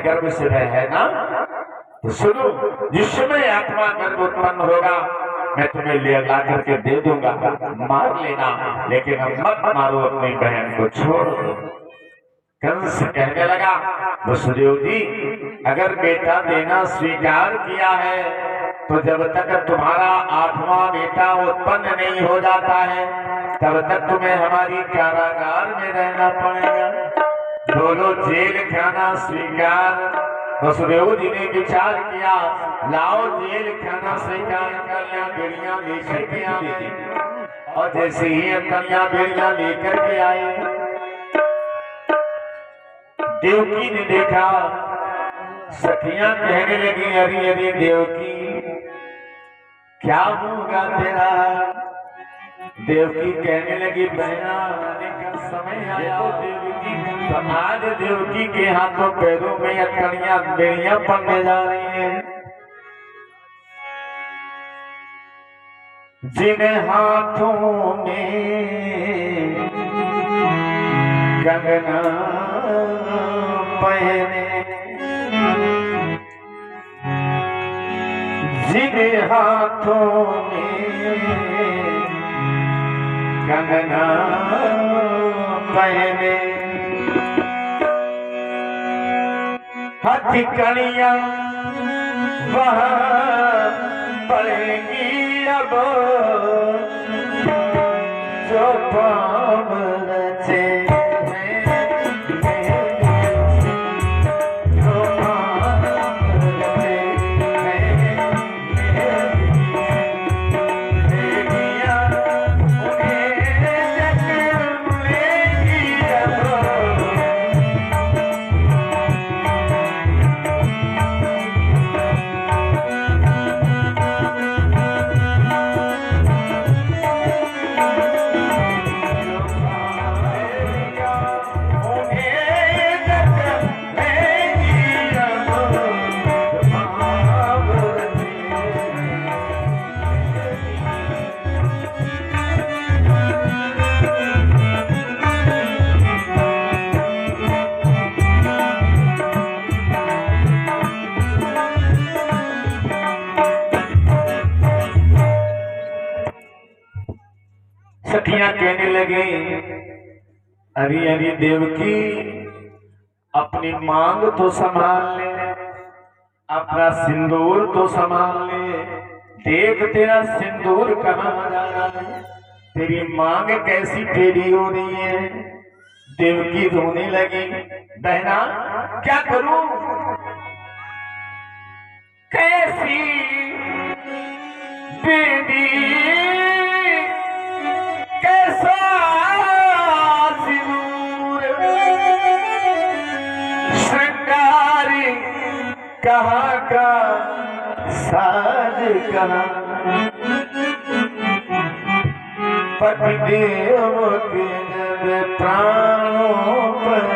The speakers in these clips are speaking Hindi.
गर्भ से है ना, तो सुनो, जिस समय आत्मा गर्भ उत्पन्न होगा मैं तुम्हें ले ला करके दे दूंगा, मार लेना, लेकिन अब मत मारो अपनी बहन को, छोड़ दो। कंस कहने लगा, वसुदेव जी अगर बेटा देना स्वीकार किया है तो जब तक तुम्हारा 8वां बेटा उत्पन्न नहीं हो जाता है तब तक तुम्हें हमारी कारागार में रहना पड़ेगा। बोलो जेल खाना स्वीकार। वसुदेव जी ने विचार किया, लाओ जेल खाना स्वीकार कर लिया, बेड़ियां लेकर के आए। और जैसे ही कन्या बेड़ियां लेकर के आए, देवकी ने देखा, सखियां कहने लगी, अरे अरे देवकी क्या होगा तेरा। देवकी कहने लगी, बहना आने का समय आया। देवकी तो आज देवकी के हाथों पैरों में अकड़ियां बेड़ियां पड़ने जा रही हैं। जिन हाथों में कंगना पहने, जिन हाथों में कंगना पहने, हथकड़ियां वहाँ पड़ेंगी अब, जो पाम रचे सखियां कहने लगे, अरे अरे देवकी अपनी मांग तो संभाल ले, अपना सिंदूर तो संभाल ले। देख तेरा सिंदूर कहाँ जा रहा है, तेरी मांग कैसी टेढ़ी हो रही है। देवकी रोने लगी, बहना क्या करूं, कैसी बेटी कैसा सिंदूर, श्रृंगारी कहाँ का साज कहाँ, पतिदेव के जब प्राणों पर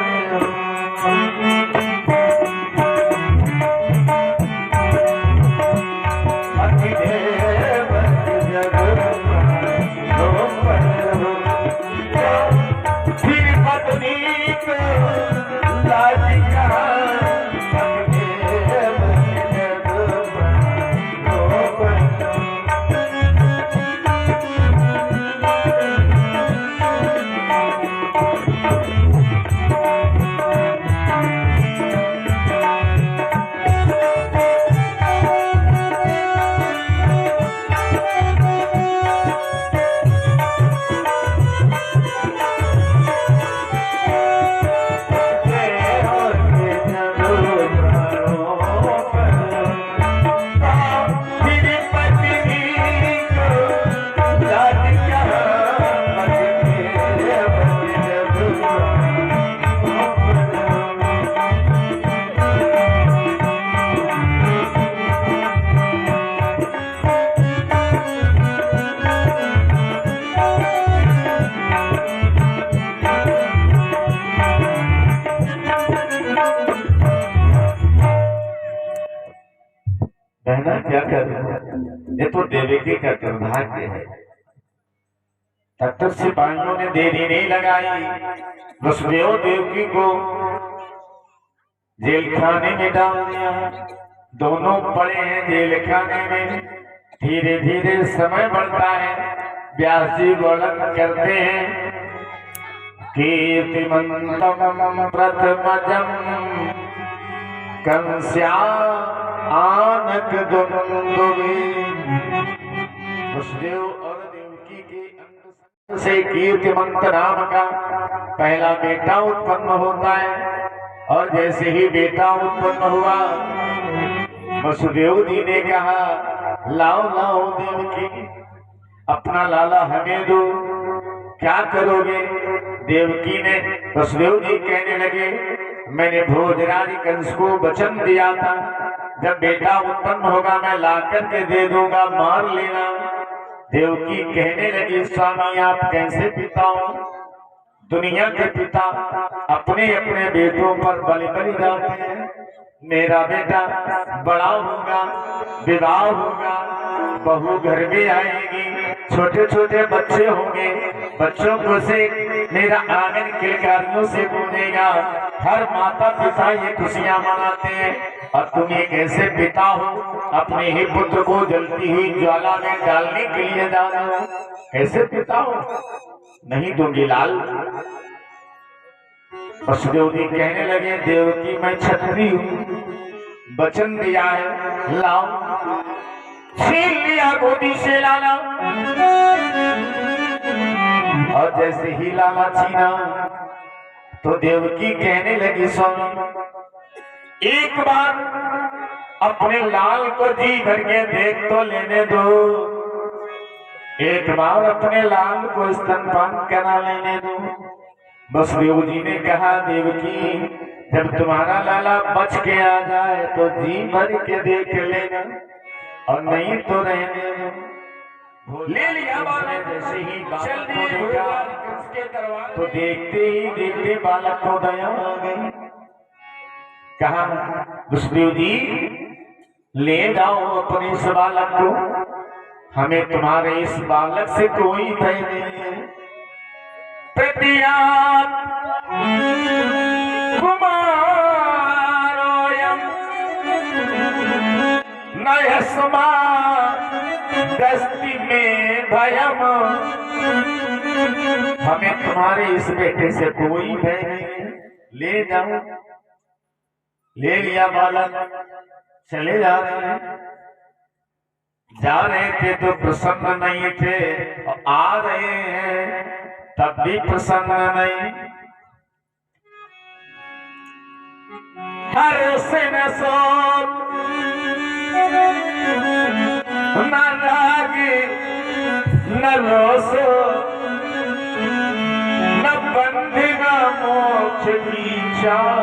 क्या कर, ये तो देवकी का दुर्भाग्य है। तब तक सिपाहियों ने देरी नहीं लगाई, वसुदेव देवकी को जेल खाने में डाल दिया। दोनों पड़े हैं जेल खाने में। धीरे धीरे समय बढ़ता है। व्यास जी वर्णन करते हैं, कीर्तिमंतम प्रथमजम कंस्या आनक द्वंद्वे। वसुदेव और देवकी के अंग से कीर्तिमंत नाम का पहला बेटा उत्पन्न होता है। और जैसे ही बेटा उत्पन्न हुआ, वसुदेव जी ने कहा, लाओ लाओ देवकी, अपना लाला हमें दो, क्या करोगे? देवकी ने, वसुदेव जी कहने लगे, मैंने भोजराज कंस को वचन दिया था, जब बेटा उत्पन्न होगा मैं ला करके दे दूंगा, मार लेना। देवकी कहने लगी, स्वामी आप कैसे पिता हो? दुनिया के पिता अपने अपने बेटों पर बलि बलि जाते हैं। मेरा बेटा बड़ा होगा, विवाह होगा, बहू घर में आएगी, छोटे छोटे बच्चे होंगे, बच्चों को से मेरा आंगन किलकारियों से गूंजेगा। हर माता पिता ये खुशियां मनाते हैं, और तुम एक ऐसे पिता हो, अपने ही पुत्र को जलती हुई ज्वाला में डालने के लिए जा रहे हो। कैसे पिता हो? नहीं दूंगी लाल। वसुदेव जी कहने लगे, देवकी मैं क्षत्रिय हूँ, वचन दिया है, लाओ। छीन लिया गोदी से लाला, और जैसे ही लाला छीना तो देवकी कहने लगी, स्वामी एक बार अपने लाल को जी भर के देख तो लेने दो, एक बार अपने लाल को स्तनपान करा लेने दो। वसुदेव जी ने कहा, देवकी जब तुम्हारा लाला बच के आ जाए तो जी भर के देख लेना, और नहीं तो रहने दो। ले लिया बालक, जैसे ही चल दिए तो देखते ही देखते बालक को दया आ गई। कहा, वसुदेव जी ले जाओ अपने इस बालक को, हमें तुम्हारे इस बालक से कोई भय नहीं है। प्रतियात कुमारोयम नयस्मा दस्ती में भयम। हमें तुम्हारे इस बेटे से कोई भय नहीं है, ले जाओ। ले लिया बालक, चले जा रहे हैं। जा रहे थे तो प्रसन्न नहीं थे, और आ रहे हैं तब भी प्रसन्न नहीं। हर से न सोच न राग न रोसो, न बंध न मोक्ष की चाह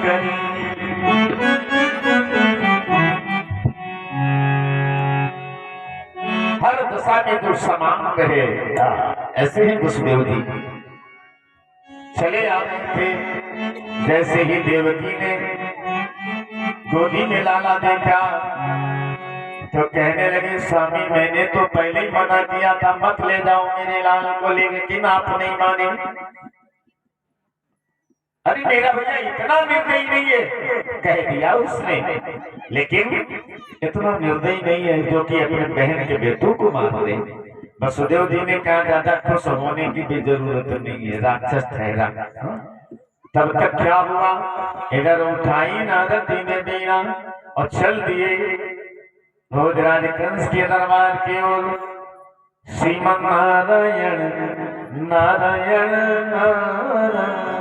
करी। हर दशा में जो समान रहे, ऐसे ही वसुदेव जी चले आ रहे थे। जैसे ही देवकी ने गोदी में लाला देखा तो कहने लगे, स्वामी मैंने तो पहले ही मना किया था, मत ले जाओ मेरे लाल को, लेकिन आप नहीं माने। अरे मेरा भैया इतना निर्दयी नहीं है, कह दिया उसने, लेकिन इतना निर्दयी नहीं है जो कि अपने बहन के बेटों को मार दे। वसुदेव जी ने कहा, ज्यादा खुश होने की भी जरूरत नहीं है, राक्षस ठहरा। तब तक क्या हुआ, इधर उठाई नारद जी ने बीना और चल दिए भोजराज कंस के दरबार की ओर। श्रीमन नारायण नारायण नारायण।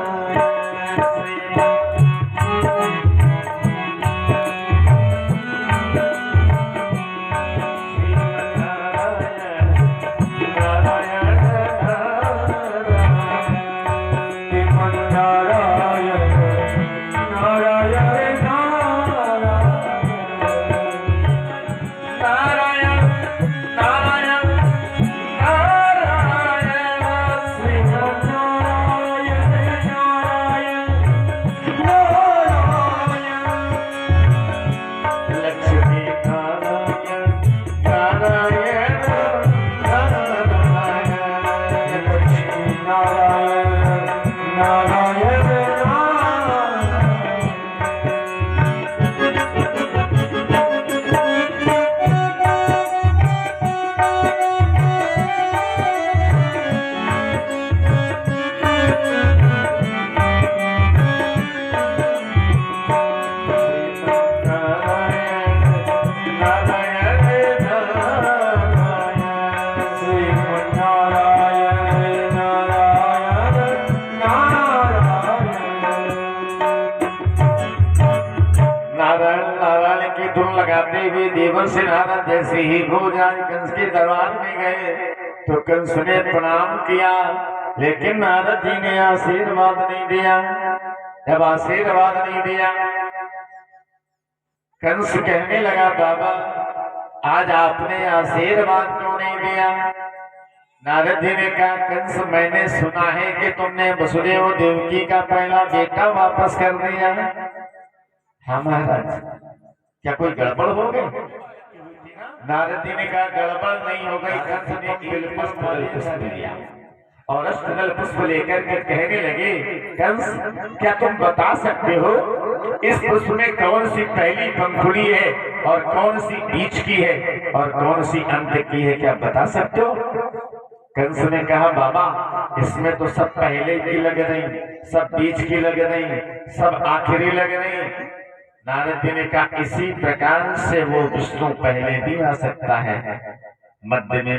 हुए देवर से नारद जैसे ही भोजराज कंस के दरबार में गए तो कंस ने प्रणाम किया, लेकिन नारद जी ने आशीर्वाद नहीं दिया। जब आशीर्वाद नहीं दिया, कंस कहने लगा बाबा आज आपने आशीर्वाद क्यों नहीं दिया? नारद जी ने कहा कंस मैंने सुना है कि तुमने वसुदेव देवकी का पहला बेटा वापस कर दिया। हाँ महाराज, क्या कोई गड़बड़ हो गई? नारद जी ने कहा गड़बड़ नहीं हो गई। कंस ने बिल्कुल पुष्प लिया और अष्टदल पुष्प लेकर के कहने लगे कंस क्या तुम बता सकते हो इस पुष्प में कौन सी पहली पंखुड़ी है और कौन सी बीच की है और कौन सी अंत की है, क्या बता सकते हो? कंस ने कहा बाबा इसमें तो सब पहले की लग रही, सब बीच की लग रही, सब आखिरी लग रही। नारद जी ने कहा इसी प्रकार से वो विष्णु पहले भी आ सकता है, मध्य में भी